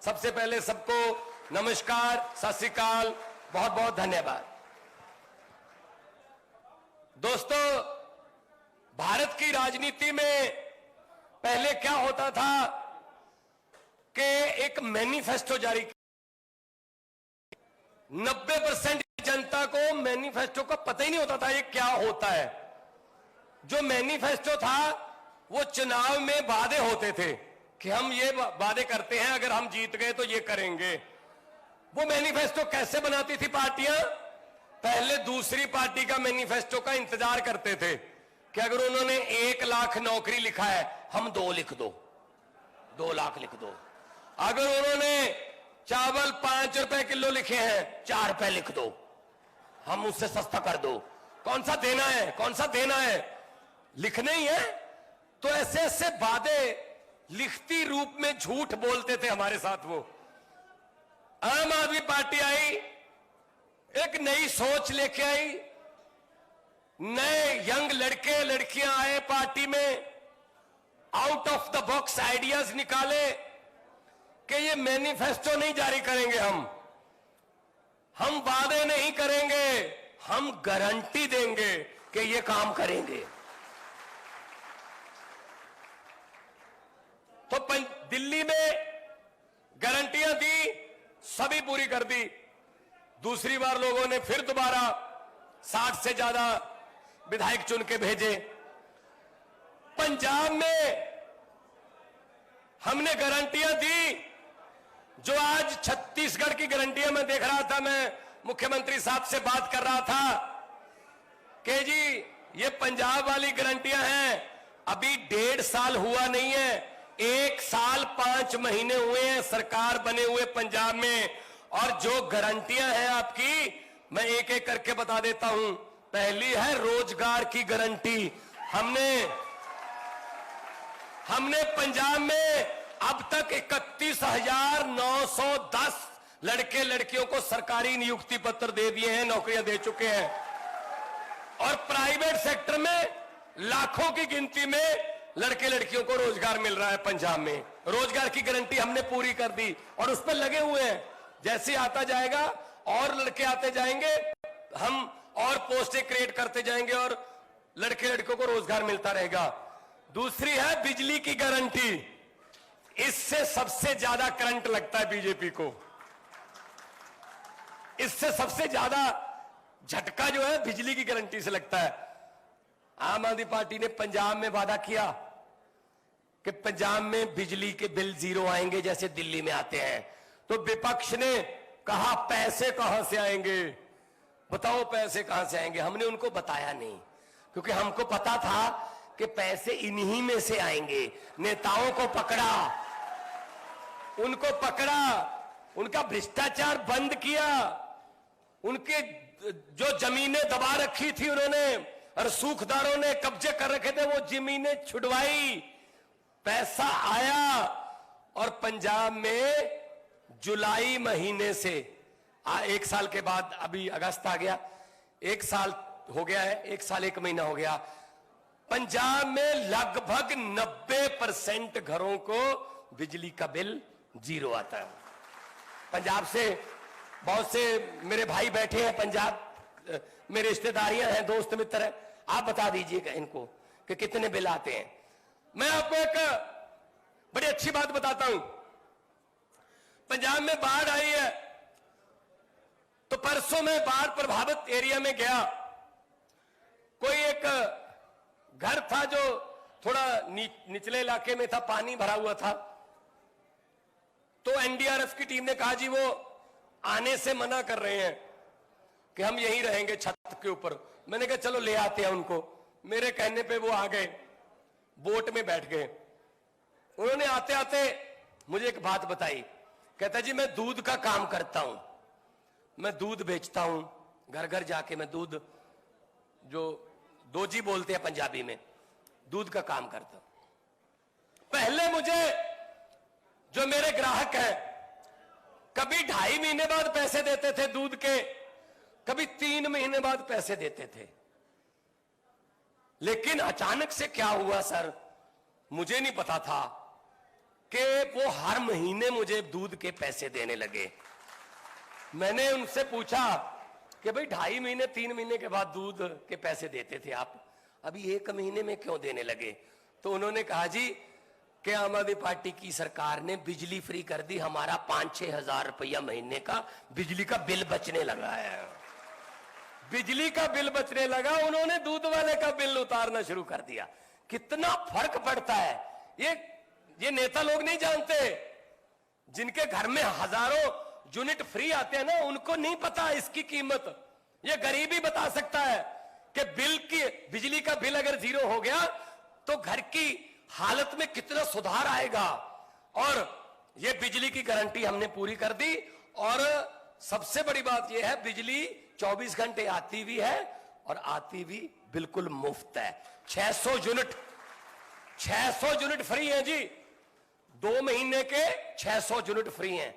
सबसे पहले सबको नमस्कार, सत श्री अकाल, बहुत बहुत धन्यवाद। दोस्तों, भारत की राजनीति में पहले क्या होता था कि एक मैनिफेस्टो जारी किया। 90% जनता को मैनिफेस्टो का पता ही नहीं होता था ये क्या होता है। जो मैनिफेस्टो था वो चुनाव में वादे होते थे कि हम ये वादे करते हैं, अगर हम जीत गए तो ये करेंगे। वो मैनिफेस्टो कैसे बनाती थी पार्टियां? पहले दूसरी पार्टी का मैनिफेस्टो का इंतजार करते थे कि अगर उन्होंने 1 लाख नौकरी लिखा है, हम 2 लिख दो, 2 लाख लिख दो। अगर उन्होंने चावल 5 रुपए किलो लिखे हैं, 4 रुपए लिख दो, हम उससे सस्ता कर दो। कौन सा देना है, कौन सा देना है, लिखने ही है। तो ऐसे ऐसे वादे लिखती रूप में झूठ बोलते थे हमारे साथ। वो आम आदमी पार्टी आई, एक नई सोच लेके आई, नए यंग लड़के लड़कियां आए पार्टी में, out of the box ideas निकाले कि ये मैनिफेस्टो नहीं जारी करेंगे, हम वादे नहीं करेंगे, हम गारंटी देंगे कि ये काम करेंगे। तो दिल्ली में गारंटियां दी, सभी पूरी कर दी। दूसरी बार लोगों ने फिर दोबारा 60 से ज्यादा विधायक चुन के भेजे। पंजाब में हमने गारंटियां दी, जो आज छत्तीसगढ़ की गारंटियां मैं देख रहा था, मैं मुख्यमंत्री साहब से बात कर रहा था कि जी ये पंजाब वाली गारंटियां हैं, अभी 1.5 साल हुआ नहीं है, 1 साल 5 महीने हुए हैं सरकार बने हुए पंजाब में। और जो गारंटियां हैं आपकी, मैं एक एक करके बता देता हूं। पहली है रोजगार की गारंटी। हमने पंजाब में अब तक 31,910 लड़के लड़कियों को सरकारी नियुक्ति पत्र दे दिए हैं, नौकरियां दे चुके हैं। और प्राइवेट सेक्टर में लाखों की गिनती में लड़के लड़कियों को रोजगार मिल रहा है पंजाब में। रोजगार की गारंटी हमने पूरी कर दी और उस पर लगे हुए हैं। जैसे आता जाएगा और लड़के आते जाएंगे, हम और पोस्टें क्रिएट करते जाएंगे और लड़के लड़कियों को रोजगार मिलता रहेगा। दूसरी है बिजली की गारंटी। इससे सबसे ज्यादा करंट लगता है बीजेपी को, इससे सबसे ज्यादा झटका जो है बिजली की गारंटी से लगता है। आम आदमी पार्टी ने पंजाब में वादा किया कि पंजाब में बिजली के बिल 0 आएंगे जैसे दिल्ली में आते हैं। तो विपक्ष ने कहा पैसे कहां से आएंगे, बताओ पैसे कहां से आएंगे। हमने उनको बताया नहीं, क्योंकि हमको पता था कि पैसे इन्हीं में से आएंगे। नेताओं को पकड़ा, उनको पकड़ा, उनका भ्रष्टाचार बंद किया, उनके जो जमीनें दबा रखी थी उन्होंने और सूखदारों ने कब्जे कर रखे थे, वो जमीनें छुड़वाई, पैसा आया। और पंजाब में जुलाई महीने से 1 साल के बाद, अभी अगस्त आ गया, 1 साल हो गया है, 1 साल 1 महीना हो गया, पंजाब में लगभग 90% घरों को बिजली का बिल 0 आता है। पंजाब से बहुत से मेरे भाई बैठे हैं, पंजाब मेरे रिश्तेदारियां हैं, दोस्त मित्र हैं, आप बता दीजिएगा इनको कि कितने बिल आते हैं। मैं आपको एक बड़ी अच्छी बात बताता हूं। पंजाब में बाढ़ आई है, तो परसों में बाढ़ प्रभावित एरिया में गया। कोई एक घर था जो थोड़ा निचले इलाके में था, पानी भरा हुआ था। तो एनडीआरएफ की टीम ने कहा जी वो आने से मना कर रहे हैं कि हम यहीं रहेंगे छत के ऊपर। मैंने कहा चलो ले आते हैं उनको। मेरे कहने पे वो आ गए, बोट में बैठ गए। उन्होंने आते आते मुझे एक बात बताई, कहता जी मैं दूध का काम करता हूं, मैं दूध बेचता हूं, घर घर जाके मैं दूध, जो दोजी बोलते हैं पंजाबी में, दूध का काम करता हूं। पहले मुझे जो मेरे ग्राहक हैं, कभी 2.5 महीने बाद पैसे देते थे दूध के, कभी 3 महीने बाद पैसे देते थे। लेकिन अचानक से क्या हुआ सर, मुझे नहीं पता था कि वो हर महीने मुझे दूध के पैसे देने लगे। मैंने उनसे पूछा कि भाई 2.5 महीने 3 महीने के बाद दूध के पैसे देते थे आप, अभी 1 महीने में क्यों देने लगे? तो उन्होंने कहा जी कि आम आदमी पार्टी की सरकार ने बिजली फ्री कर दी, हमारा 5-6 हजार रुपया महीने का बिजली का बिल बचने लगा है। बिजली का बिल बचने लगा, उन्होंने दूध वाले का बिल उतारना शुरू कर दिया। कितना फर्क पड़ता है ये नेता लोग नहीं जानते। जिनके घर में हजारों यूनिट फ्री आते हैं ना, उनको नहीं पता इसकी कीमत। ये गरीब ही बता सकता है कि बिजली का बिल अगर 0 हो गया तो घर की हालत में कितना सुधार आएगा। और ये बिजली की गारंटी हमने पूरी कर दी। और सबसे बड़ी बात यह है, बिजली 24 घंटे आती भी है और आती भी बिल्कुल मुफ्त है। 600 यूनिट फ्री है जी, 2 महीने के 600 यूनिट फ्री हैं।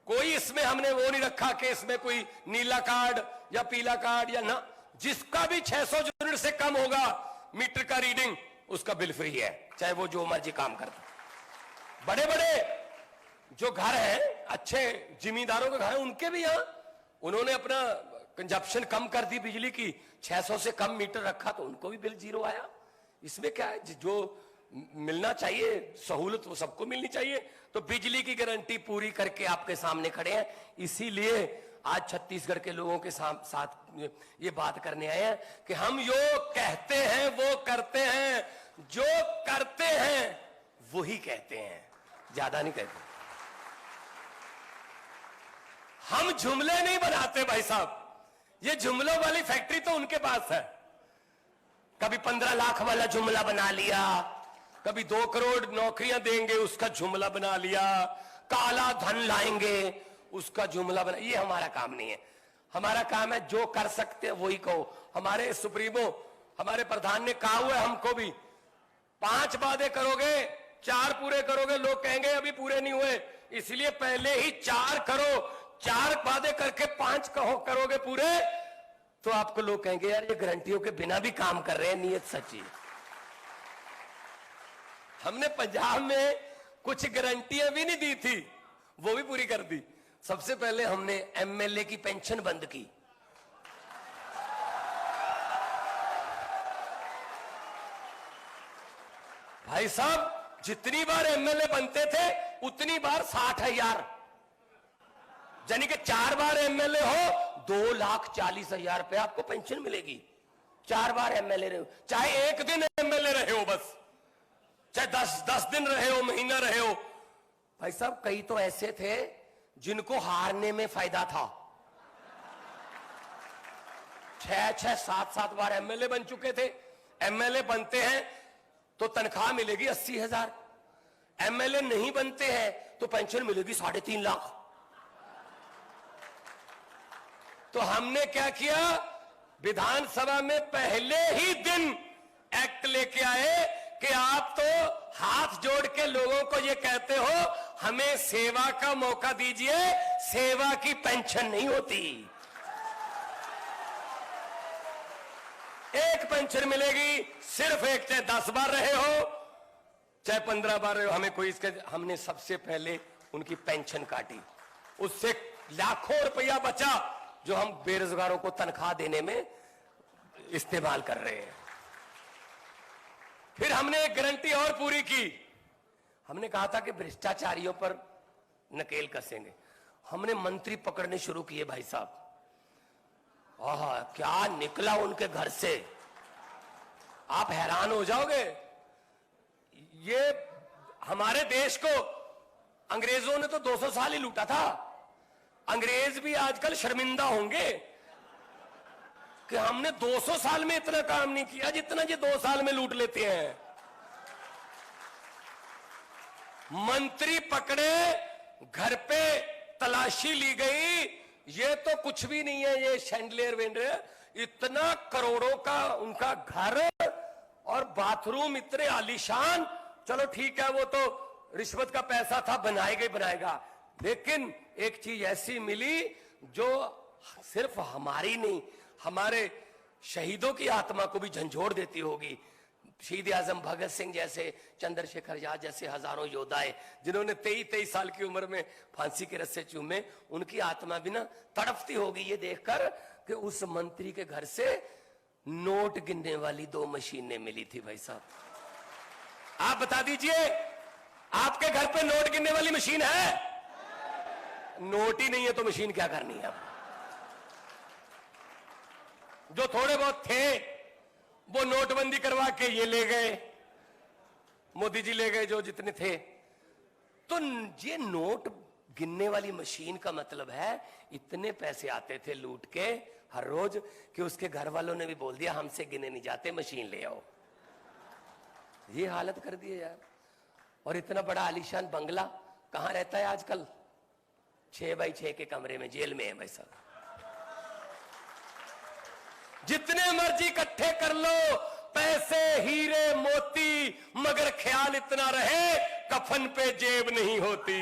कोई इसमें हमने वो नहीं रखा कि इसमें कोई नीला कार्ड या पीला कार्ड या ना, जिसका भी 600 यूनिट से कम होगा मीटर का रीडिंग, उसका बिल फ्री है, चाहे वो जो मर्जी काम करता। बड़े बड़े जो घर हैं, अच्छे जिम्मेदारों के घर हैं, उनके भी यहां उन्होंने अपना कंजप्शन कम कर दी बिजली की, 600 से कम मीटर रखा तो उनको भी बिल 0 आया। इसमें क्या है, जो मिलना चाहिए सहूलत वो सबको मिलनी चाहिए। तो बिजली की गारंटी पूरी करके आपके सामने खड़े हैं। इसीलिए आज छत्तीसगढ़ के लोगों के साथ ये बात करने आए हैं कि हम जो कहते हैं वो करते हैं, जो करते हैं वही कहते हैं, ज्यादा नहीं कहते। हम जुमले नहीं बनाते भाई साहब, ये जुमलों वाली फैक्ट्री तो उनके पास है। कभी 15 लाख वाला जुमला बना लिया, कभी 2 करोड़ नौकरियां देंगे उसका जुमला बना लिया, काला धन लाएंगे उसका जुमला बना। ये हमारा काम नहीं है। हमारा काम है जो कर सकते हैं वही कहो। हमारे सुप्रीमो, हमारे प्रधान ने कहा हुआ है हमको भी, 5 वादे करोगे 4 पूरे करोगे, लोग कहेंगे अभी पूरे नहीं हुए, इसलिए पहले ही 4 करो। 4 वादे करके 5 करोगे पूरे, तो आपको लोग कहेंगे यार ये गारंटियों के बिना भी काम कर रहे हैं, नीयत सच्ची। हमने पंजाब में कुछ गारंटियां भी नहीं दी थी, वो भी पूरी कर दी। सबसे पहले हमने एमएलए की पेंशन बंद की। भाई साहब, जितनी बार एमएलए बनते थे उतनी बार 60,000, यानी कि 4 बार एमएलए हो 2,40,000 रुपए आपको पेंशन मिलेगी। 4 बार एमएलए रहे हो, चाहे 1 दिन एमएलए रहे हो, बस चाहे 10 दिन रहे हो, महीना रहे हो। भाई साहब, कई तो ऐसे थे जिनको हारने में फायदा था। 6-6, 7-7 बार एमएलए बन चुके थे। एमएलए बनते हैं तो तनख्वाह मिलेगी 80,000, एमएलए नहीं बनते हैं तो पेंशन मिलेगी 3.5 लाख। तो हमने क्या किया, विधानसभा में पहले ही दिन एक्ट लेके आए कि आप तो हाथ जोड़ के लोगों को ये कहते हो हमें सेवा का मौका दीजिए, सेवा की पेंशन नहीं होती। एक पेंशन मिलेगी, सिर्फ एक, चाहे 10 बार रहे हो चाहे 15 बार रहे हो, हमें कोई इसके। हमने सबसे पहले उनकी पेंशन काटी, उससे लाखों रुपया बचा जो हम बेरोजगारों को तनख्वाह देने में इस्तेमाल कर रहे हैं। फिर हमने एक गारंटी और पूरी की। हमने कहा था कि भ्रष्टाचारियों पर नकेल कसेंगे। हमने मंत्री पकड़ने शुरू किए भाई साहब। क्या निकला उनके घर से, आप हैरान हो जाओगे। ये हमारे देश को अंग्रेजों ने तो 200 साल ही लूटा था। अंग्रेज भी आजकल शर्मिंदा होंगे कि हमने 200 साल में इतना काम नहीं किया जितना ये 2 साल में लूट लेते हैं। मंत्री पकड़े, घर पे तलाशी ली गई, ये तो कुछ भी नहीं है, ये शैंडलियर वेंडलियर। इतना करोड़ों का उनका घर और बाथरूम इतने आलीशान। चलो ठीक है, वो तो रिश्वत का पैसा था, बनाएगा। लेकिन एक चीज ऐसी मिली जो सिर्फ हमारी नहीं, हमारे शहीदों की आत्मा को भी झंझोड़ देती होगी। शहीद आजम भगत सिंह जैसे, चंद्रशेखर आजाद जैसे हजारों योद्धाएं जिन्होंने 23-23 साल की उम्र में फांसी के रस्से चूमे, उनकी आत्मा भी ना तड़पती होगी ये देखकर कि उस मंत्री के घर से नोट गिनने वाली 2 मशीनें मिली थी। भाई साहब आप बता दीजिए, आपके घर पे नोट गिनने वाली मशीन है? नोट ही नहीं है तो मशीन क्या करनी है? जो थोड़े बहुत थे वो नोटबंदी करवा के ये ले गए, मोदी जी ले गए जो जितने थे। तो ये नोट गिनने वाली मशीन का मतलब है इतने पैसे आते थे लूट के हर रोज कि उसके घर वालों ने भी बोल दिया हमसे गिने नहीं जाते, मशीन ले आओ। ये हालत कर दी है यार। और इतना बड़ा आलीशान बंगला कहां रहता है आजकल? 6x6 के कमरे में जेल में है भाई साहब। जितने मर्जी इकट्ठे कर लो पैसे, हीरे मोती, मगर ख्याल इतना रहे कफन पे जेब नहीं होती।